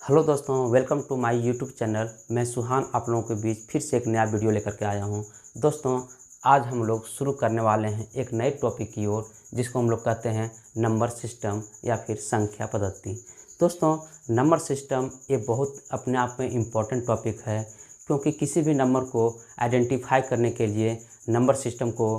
Hello दोस्तों, welcome to my YouTube channel. मैं सुहान आप लोगों के बीच फिर से एक नया वीडियो लेकर के आया हूं। दोस्तों, आज हम लोग शुरू करने वाले हैं एक नए टॉपिक की ओर, जिसको हम लोग कहते हैं नंबर सिस्टम या फिर संख्या पद्धति। दोस्तों, नंबर सिस्टम ये बहुत अपने आप में इम्पॉर्टेंट टॉपिक है, क्योंकि किसी भी नंबर को आइडेंटिफाई करने के लिए नंबर सिस्टम को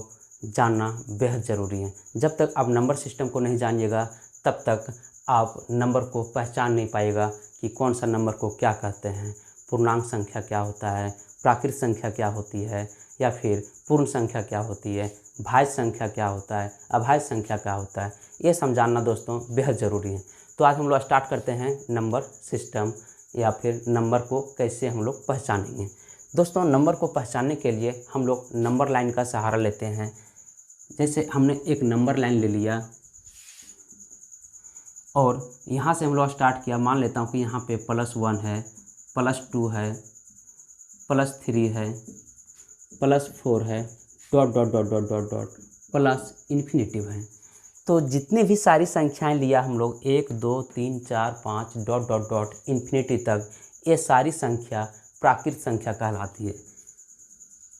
जानना बेहद ज़रूरी है। जब तक आप नंबर सिस्टम को नहीं जानिएगा, तब तक आप नंबर को पहचान नहीं पाएगा कि कौन सा नंबर को क्या कहते हैं, पूर्णांक संख्या क्या होता है, प्राकृत संख्या क्या होती है, या फिर पूर्ण संख्या क्या होती है, भाज्य संख्या क्या होता है, अभाज्य संख्या क्या होता है। ये समझाना दोस्तों बेहद ज़रूरी है। तो आज हम लोग स्टार्ट करते हैं नंबर सिस्टम या फिर नंबर को कैसे हम लोग पहचानेंगे। दोस्तों, नंबर को पहचानने के लिए हम लोग नंबर लाइन का सहारा लेते हैं। जैसे हमने एक नंबर लाइन ले लिया और यहाँ से हम लोग स्टार्ट किया। मान लेता हूँ कि यहाँ पे +1 है, +2 है, +3 है, +4 है, dot dot dot dot dot dot plus infinitive है। तो जितनी भी सारी संख्याएं लिया हम लोग 1 2 3 4 5 डॉट डॉट डॉट इन्फिनिटी तक, ये सारी संख्या प्राकृत संख्या कहलाती है।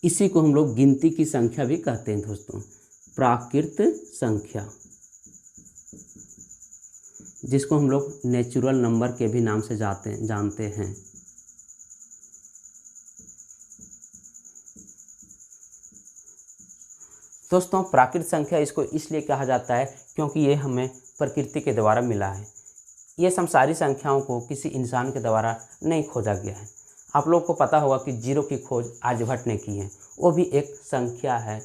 इसी को हम लोग गिनती की संख्या भी कहते हैं दोस्तों, प्राकृत संख्या, जिसको हम लोग नेचुरल नंबर के भी नाम से जानते हैं। दोस्तों, प्राकृत संख्या इसको इसलिए कहा जाता है क्योंकि ये हमें प्रकृति के द्वारा मिला है। ये सब सारी संख्याओं को किसी इंसान के द्वारा नहीं खोजा गया है। आप लोग को पता होगा कि जीरो की खोज आर्यभट्ट ने की है, वो भी एक संख्या है।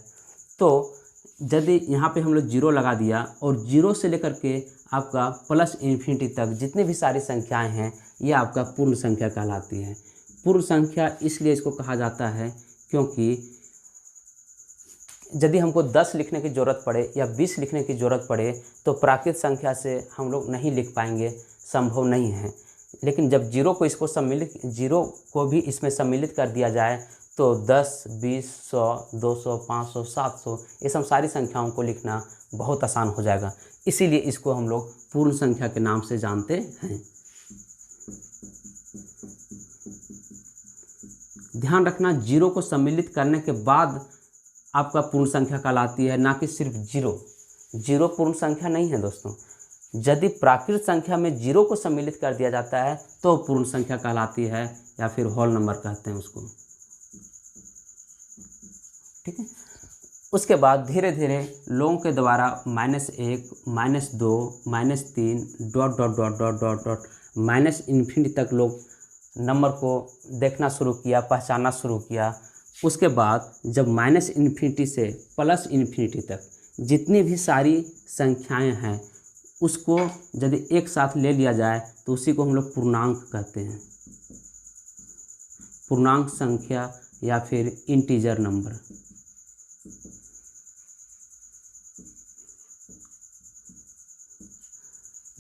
तो यदि यहाँ पे हम लोग जीरो लगा दिया और जीरो से लेकर के आपका प्लस इन्फिनिटी तक जितनी भी सारी संख्याएं हैं, ये आपका पूर्ण संख्या कहलाती है। पूर्ण संख्या इसलिए इसको कहा जाता है क्योंकि यदि हमको 10 लिखने की ज़रूरत पड़े या 20 लिखने की ज़रूरत पड़े तो प्राकृत संख्या से हम लोग नहीं लिख पाएंगे, संभव नहीं है। लेकिन जब जीरो को भी इसमें सम्मिलित कर दिया जाए तो 10, 20, 100, 200, 500, 700 ये सब सारी संख्याओं को लिखना बहुत आसान हो जाएगा। इसीलिए इसको हम लोग पूर्ण संख्या के नाम से जानते हैं। ध्यान रखना, जीरो को सम्मिलित करने के बाद आपका पूर्ण संख्या कहलाती है, ना कि सिर्फ जीरो पूर्ण संख्या नहीं है दोस्तों। यदि प्राकृत संख्या में जीरो को सम्मिलित कर दिया जाता है तो पूर्ण संख्या कहलाती है, या फिर होल नंबर कहते हैं उसको। ठीक है। उसके बाद धीरे धीरे लोगों के द्वारा -1, -2, -3 dot dot dot dot dot dot minus infinity तक लोग नंबर को देखना शुरू किया, पहचानना शुरू किया। उसके बाद जब -इन्फिनिटी से प्लस इन्फिनिटी तक जितनी भी सारी संख्याएं हैं, उसको यदि एक साथ ले लिया जाए तो उसी को हम लोग पूर्णांक कहते हैं। पूर्णांक संख्या या फिर इंटीजर नंबर।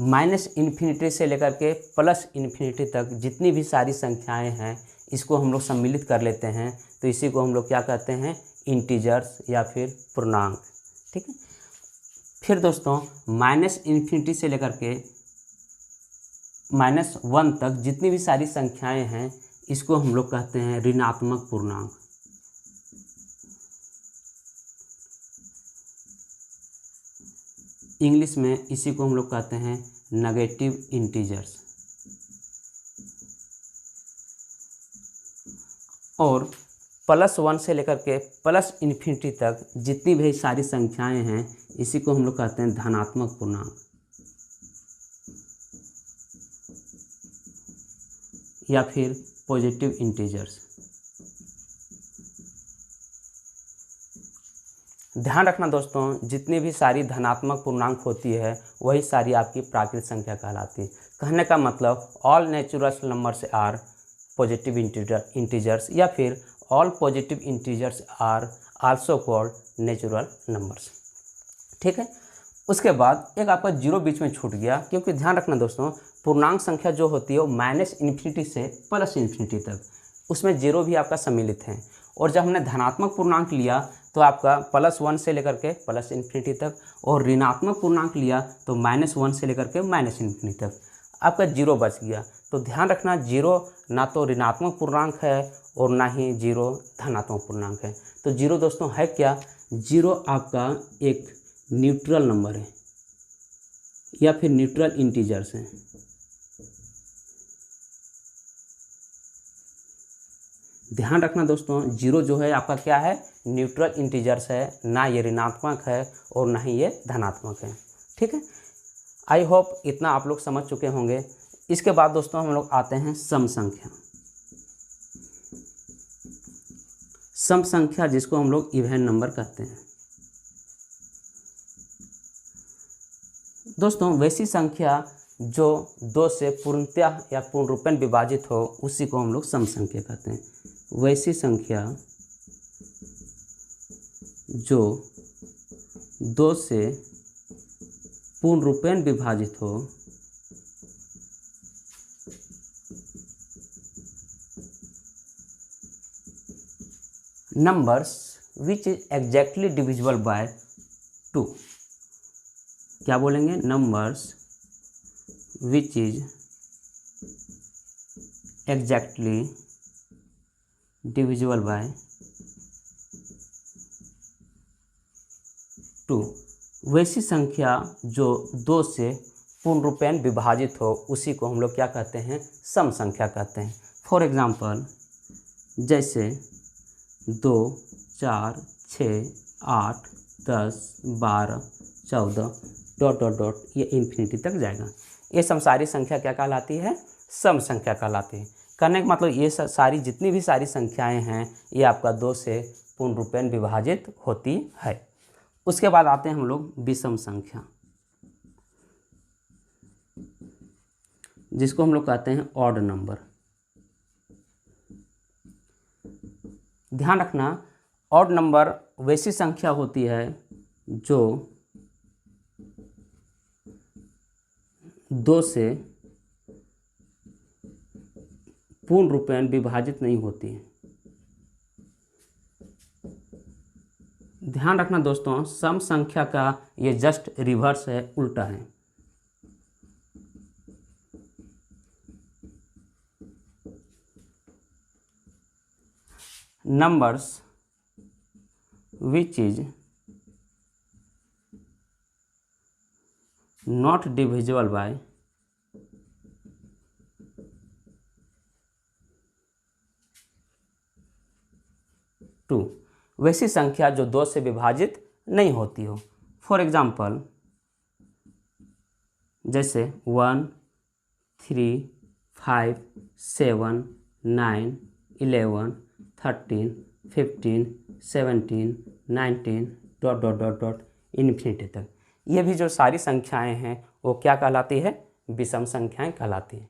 -इन्फिनिटी से लेकर के प्लस इन्फिनिटी तक जितनी भी सारी संख्याएं हैं, इसको हम लोग सम्मिलित कर लेते हैं। तो इसी को हम लोग क्या कहते हैं, इंटीजर्स या फिर पूर्णांक। ठीक है। फिर दोस्तों, -इन्फिनिटी से लेकर के -1 तक जितनी भी सारी संख्याएं हैं, इसको हम लोग कहते हैं ऋणात्मक पूर्णांक। इंग्लिश में इसी को हम लोग कहते हैं नेगेटिव इंटीजर्स। और +1 से लेकर के प्लस इन्फिनिटी तक जितनी भी सारी संख्याएं हैं, इसी को हम लोग कहते हैं धनात्मक पूर्णांक या फिर पॉजिटिव इंटीजर्स। ध्यान रखना दोस्तों, जितनी भी सारी धनात्मक पूर्णांक होती है वही सारी आपकी प्राकृत संख्या कहलाती है। कहने का मतलब all natural numbers are positive integers या फिर all positive integers are also called natural numbers. ठीक है। उसके बाद एक आपका जीरो बीच में छूट गया, क्योंकि ध्यान रखना दोस्तों, पूर्णांक संख्या जो होती है वो -इन्फिनिटी से प्लस इन्फिनिटी तक, उसमें जीरो भी आपका सम्मिलित है। और जब हमने धनात्मक पूर्णांक लिया तो आपका +1 से लेकर के प्लस इन्फिनिटी तक, और ऋणात्मक पूर्णांक लिया तो -1 से लेकर के -इन्फिनिटी तक। आपका जीरो बच गया। तो ध्यान रखना, जीरो ना तो ऋणात्मक पूर्णांक है और ना ही जीरो धनात्मक पूर्णांक है। तो जीरो दोस्तों है क्या, जीरो आपका एक न्यूट्रल नंबर है या फिर न्यूट्रल इंटीजर्स है। ध्यान रखना दोस्तों, जीरो जो है आपका क्या है, न्यूट्रल इंटीजर्स है, ना ये ऋणात्मक है और ना ही ये धनात्मक है। ठीक है, आई होप इतना आप लोग समझ चुके होंगे। इसके बाद दोस्तों हम लोग आते हैं सम संख्या। सम संख्या जिसको हम लोग इवन नंबर कहते हैं। दोस्तों वैसी संख्या जो दो से पूर्णतः या पूर्ण रूपेण विभाजित हो उसी को हम लोग सम संख्या कहते हैं। वैसी संख्या जो दो से पूर्ण रूपेण विभाजित हो numbers which is exactly divisible by 2। क्या बोलेंगे, numbers which is exactly divisible by 2। वैसी संख्या जो दो से पूर्ण रूपेण विभाजित हो उसी को हम लोग क्या कहते हैं, सम संख्या कहते हैं। फॉर एग्जाम्पल जैसे 2, 4, 6, 8, 10, 12, 14 ... ये इन्फिनिटी तक जाएगा। ये सब सारी संख्या क्या कहलाती है, सम संख्या कहलाती है। कहने का मतलब ये सारी जितनी भी सारी संख्याएं हैं ये आपका दो से पूर्ण रूपेण विभाजित होती है। उसके बाद आते हैं हम लोग विषम संख्या, जिसको हम लोग कहते हैं ऑड नंबर। ध्यान रखना, ऑड नंबर वैसी संख्या होती है जो दो से पूर्ण रूपेण विभाजित नहीं होती है। ध्यान रखना दोस्तों, सम संख्या का ये जस्ट रिवर्स है, उल्टा है। numbers which is not divisible by 2। वैसी संख्या जो दो से विभाजित नहीं होती हो। फॉर एग्जाम्पल जैसे 1, 3, 5, 7, 9, 11, 13, 15, 17, 19 ... इन्फिनिटी तक। ये भी जो सारी संख्याएं हैं वो क्या कहलाती है, विषम संख्याएं कहलाती हैं।